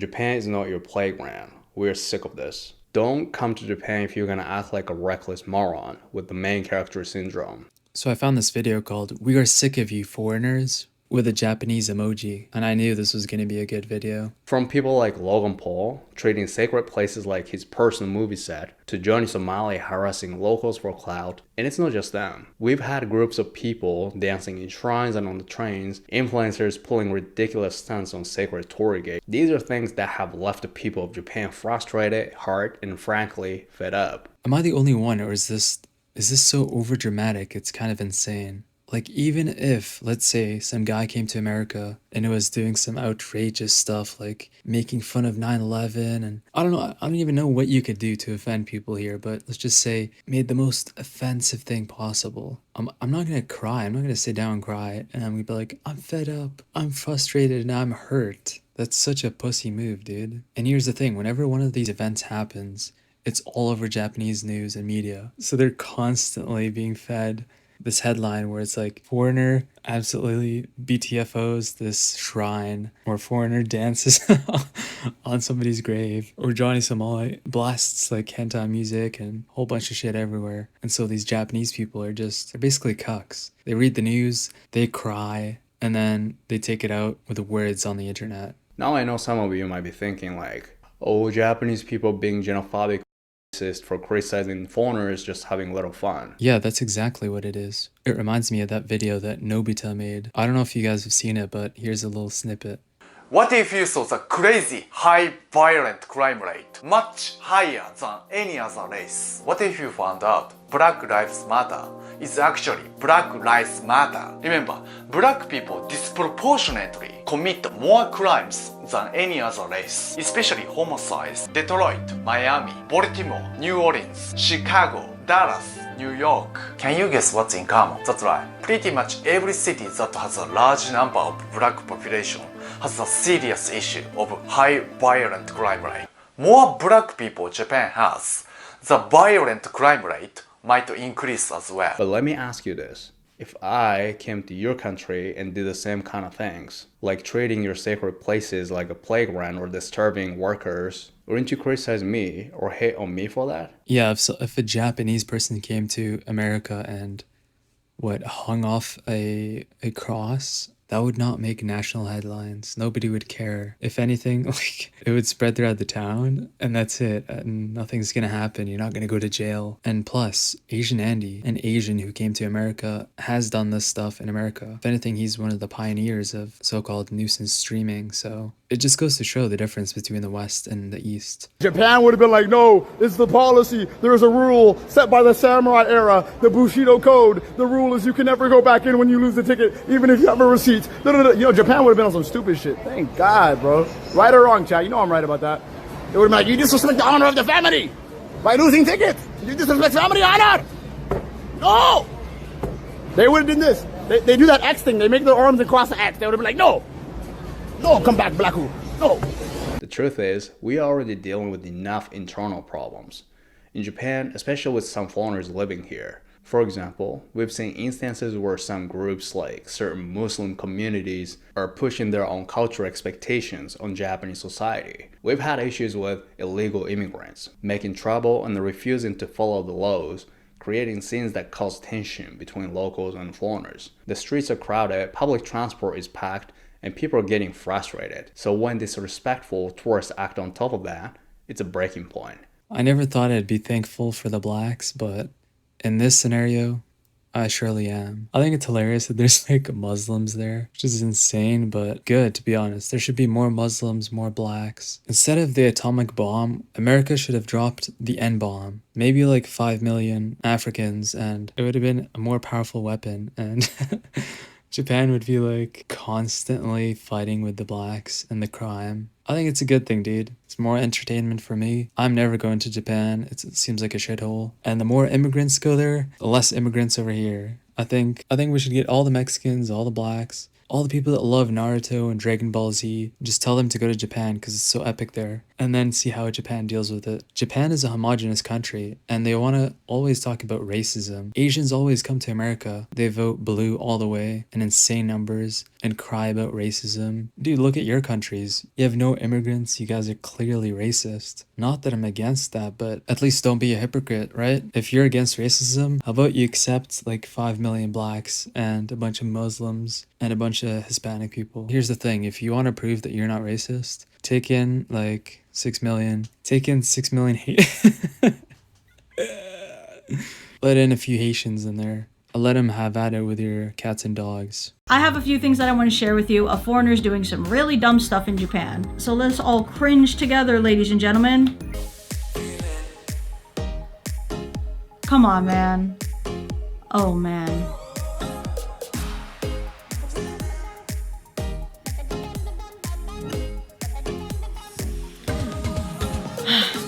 Japan is not your playground. We're sick of this. Don't come to Japan if you're gonna act like a reckless moron with the main character syndrome. So I found this video called "We Are Sick of You Foreigners" with a Japanese emoji, and I knew this was going to be a good video. From people like Logan Paul treating sacred places like his personal movie set, to Johnny Somali harassing locals for clout, and it's not just them. We've had groups of people dancing in shrines and on the trains, influencers pulling ridiculous stunts on sacred torii gates. These are things that have left the people of Japan frustrated, hurt, and frankly, fed up. Am I the only one, or is this so overdramatic it's kind of insane? Like, even if, let's say, some guy came to America and was doing some outrageous stuff like making fun of 9/11, and I don't know, I don't even know what you could do to offend people here, but let's just say made the most offensive thing possible. I'm not gonna cry, I'm not gonna sit down and cry, and I'm gonna be like, I'm fed up, I'm frustrated, and I'm hurt. That's such a pussy move, dude. And here's the thing, whenever one of these events happens, it's all over Japanese news and media. So they're constantly being fed this headline where it's like, foreigner absolutely BTFOs this shrine, or foreigner dances on somebody's grave, or Johnny Somali blasts like hentai music and a whole bunch of shit everywhere. And so these Japanese people they're basically cucks. They read the news, they cry, and then they take it out with the words on the internet. Now I know some of you might be thinking like, oh, Japanese people being xenophobic for criticizing foreigners just having a little fun. Yeah, that's exactly what it is. It reminds me of that video that Nobita made. I don't know if you guys have seen it, but here's a little snippet. What if you saw the crazy high violent crime rate, much higher than any other race? What if you found out Black Lives Matter is actually Black Lives Matter? Remember, black people disproportionately commit more crimes than any other race, especially homicides. Detroit, Miami, Baltimore, New Orleans, Chicago, Dallas, New York. Can you guess what's in common? That's right. Pretty much every city that has a large number of black population has a serious issue of high violent crime rate. More black people Japan has, the violent crime rate might increase as well. But let me ask you this. If I came to your country and did the same kind of things, like treating your sacred places like a playground or disturbing workers, wouldn't you criticize me or hate on me for that? Yeah, if a Japanese person came to America and hung off a cross, that would not make national headlines. Nobody would care. If anything, like, it would spread throughout the town, and that's it. And nothing's gonna happen. You're not gonna go to jail. And plus, Asian Andy, an Asian who came to America, has done this stuff in America. If anything, he's one of the pioneers of so-called nuisance streaming. So it just goes to show the difference between the West and the East. Japan would have been like, no, it's the policy. There's a rule set by the samurai era, the Bushido Code. The rule is you can never go back in when you lose the ticket, even if you have a receipt. You know, Japan would have been on some stupid shit. Thank God, bro. Right or wrong, Chad? You know I'm right about that. It would have been like, you disrespect the honor of the family by losing tickets. You disrespect family honor. No! They would have done this. They do that X thing. They make their arms and cross the X. They would have been like, no. No, come back, Blacku. No. The truth is, we are already dealing with enough internal problems. In Japan, especially with some foreigners living here. For example, we've seen instances where some groups like certain Muslim communities are pushing their own cultural expectations on Japanese society. We've had issues with illegal immigrants, making trouble and refusing to follow the laws, creating scenes that cause tension between locals and foreigners. The streets are crowded, public transport is packed, and people are getting frustrated. So when disrespectful tourists act on top of that, it's a breaking point. I never thought I'd be thankful for the blacks, but in this scenario, I surely am. I think it's hilarious that there's like Muslims there, which is insane, but good, to be honest. There should be more Muslims, more blacks. Instead of the atomic bomb, America should have dropped the N-bomb. Maybe like 5 million Africans, and it would have been a more powerful weapon, and Japan would be like constantly fighting with the blacks and the crime. I think it's a good thing, dude. It's more entertainment for me. I'm never going to Japan. It seems like a shithole. And the more immigrants go there, the less immigrants over here. I think we should get all the Mexicans, all the blacks, all the people that love Naruto and Dragon Ball Z, just tell them to go to Japan because it's so epic there, and then see how Japan deals with it. Japan is a homogenous country, and they want to always talk about racism. Asians always come to America. They vote blue all the way in insane numbers and cry about racism. Dude, look at your countries. You have no immigrants. You guys are clearly racist. Not that I'm against that, but at least don't be a hypocrite, right? If you're against racism, how about you accept like 5 million blacks and a bunch of Muslims and a bunch of Hispanic people? Here's the thing, if you want to prove that you're not racist, take in like 6 million. Take in 6 million let in a few Haitians in there. Let them have at it with your cats and dogs. I have a few things that I want to share with you of foreigners doing some really dumb stuff in Japan. So let's all cringe together, ladies and gentlemen. Come on, man. Oh, man.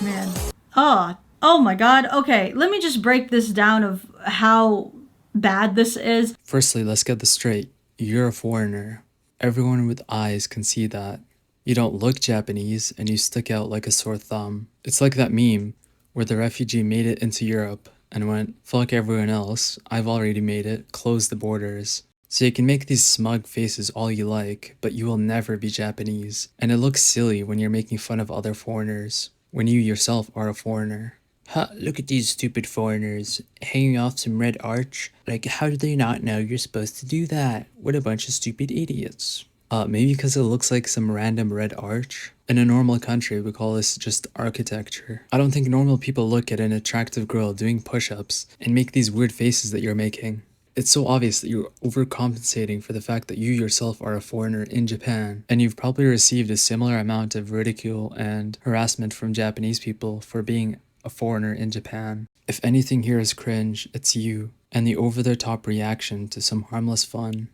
Man. Oh my god. Okay, let me just break this down of how bad this is. Firstly, let's get this straight. You're a foreigner. Everyone with eyes can see that. You don't look Japanese and you stick out like a sore thumb. It's like that meme where the refugee made it into Europe and went, fuck everyone else, I've already made it, close the borders. So you can make these smug faces all you like, but you will never be Japanese. And it looks silly when you're making fun of other foreigners, when you yourself are a foreigner. Ha, look at these stupid foreigners, hanging off some red arch. Like, how do they not know you're supposed to do that? What a bunch of stupid idiots. Maybe because it looks like some random red arch. In a normal country, we call this just architecture. I don't think normal people look at an attractive girl doing push-ups and make these weird faces that you're making. It's so obvious that you're overcompensating for the fact that you yourself are a foreigner in Japan, and you've probably received a similar amount of ridicule and harassment from Japanese people for being a foreigner in Japan. If anything here is cringe, it's you, and the over-the-top reaction to some harmless fun.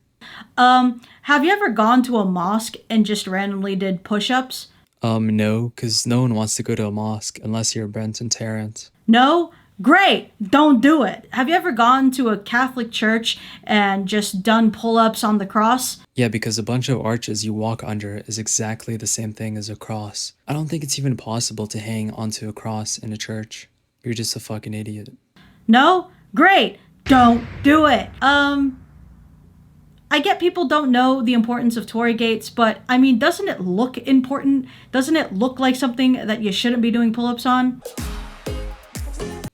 Have you ever gone to a mosque and just randomly did push-ups? No, because no one wants to go to a mosque unless you're Brent and Tarrant. No? Great! Don't do it. Have you ever gone to a Catholic church and just done pull-ups on the cross? Yeah, because a bunch of arches you walk under is exactly the same thing as a cross. I don't think it's even possible to hang onto a cross in a church. You're just a fucking idiot. No? Great! Don't do it. I get people don't know the importance of Tory gates, but I mean, doesn't it look important? Doesn't it look like something that you shouldn't be doing pull-ups on?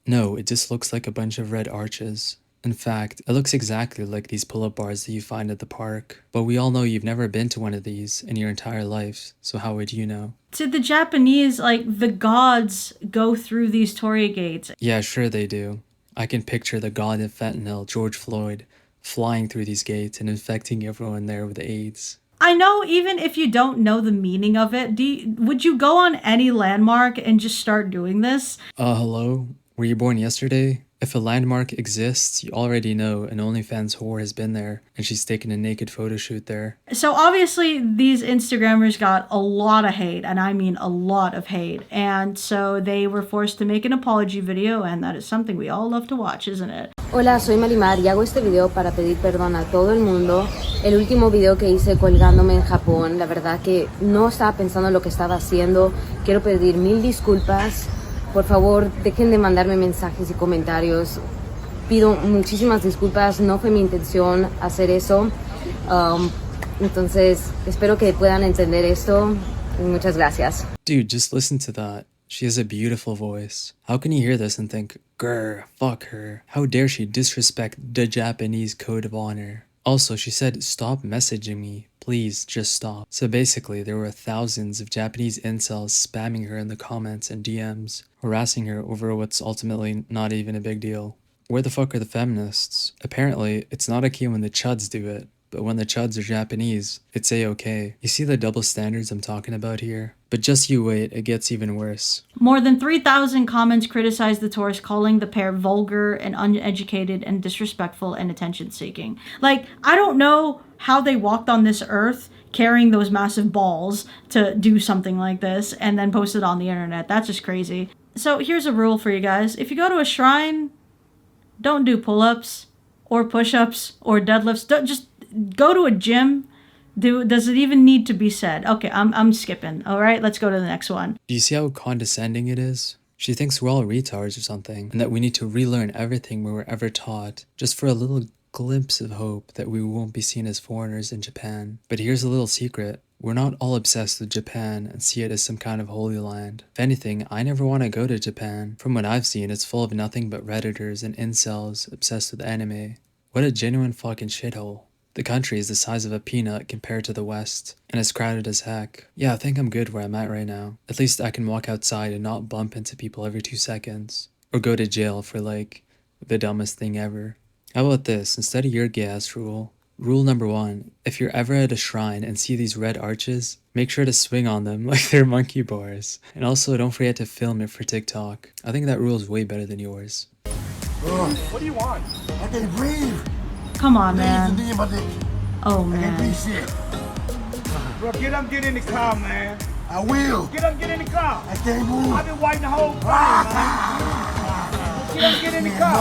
No, it just looks like a bunch of red arches. In fact, it looks exactly like these pull-up bars that you find at the park. But we all know you've never been to one of these in your entire life, so how would you know? To the Japanese, like, the gods go through these Tory gates. Yeah, sure they do. I can picture the god of fentanyl, George Floyd, flying through these gates and infecting everyone there with AIDS. I know even if you don't know the meaning of it, would you go on any landmark and just start doing this? Hello? Were you born yesterday? If a landmark exists, you already know an OnlyFans whore has been there, and she's taken a naked photo shoot there. So obviously these Instagrammers got a lot of hate, and I mean a lot of hate, and so they were forced to make an apology video, and that is something we all love to watch, isn't it? Hola, soy Marimar y hago este video para pedir perdón a todo el mundo. El último video que hice colgándome en Japón, la verdad que no estaba pensando en lo que estaba haciendo. Quiero pedir 1000 disculpas. Por favor, dejen de mandarme mensajes y comentarios. Pido muchísimas disculpas, no fue mi intención hacer eso. Entonces, espero que puedan entender esto. Muchas gracias. Dude, just listen to that. She has a beautiful voice. How can you hear this and think, grr, fuck her. How dare she disrespect the Japanese code of honor? Also, she said, stop messaging me. Please, just stop. So basically, there were thousands of Japanese incels spamming her in the comments and DMs, harassing her over what's ultimately not even a big deal. Where the fuck are the feminists? Apparently, it's not okay when the chuds do it, but when the chuds are Japanese, it's a-okay. You see the double standards I'm talking about here? But just you wait, it gets even worse. More than 3,000 comments criticized the tourists, calling the pair vulgar and uneducated and disrespectful and attention-seeking. Like, I don't know how they walked on this earth carrying those massive balls to do something like this and then post it on the internet. That's just crazy. So here's a rule for you guys. If you go to a shrine, don't do pull-ups or push-ups or deadlifts. Don't, just go to a gym Does it even need to be said? Okay, I'm skipping. All right, let's go to the next one. Do you see how condescending it is? She thinks we're all retards or something, and that we need to relearn everything we were ever taught, just for a little glimpse of hope that we won't be seen as foreigners in Japan. But here's a little secret. We're not all obsessed with Japan and see it as some kind of holy land. If anything, I never want to go to Japan. From what I've seen, it's full of nothing but Redditors and incels obsessed with anime. What a genuine fucking shithole. The country is the size of a peanut compared to the West, and it's crowded as heck. Yeah, I think I'm good where I'm at right now. At least I can walk outside and not bump into people every 2 seconds. Or go to jail for, like, the dumbest thing ever. How about this? Instead of your gas rule, rule number 1, if you're ever at a shrine and see these red arches, make sure to swing on them like they're monkey bars. And also, don't forget to film it for TikTok. I think that rule is way better than yours. What do you want? I can't breathe. Come on, man. Breathe in my dick. Oh, I can't man. breathe shit. Bro, get up, get in the car, man. I will. Get up, get in the car. I can't move. I've been waiting the whole time, man. Get up, get in the car.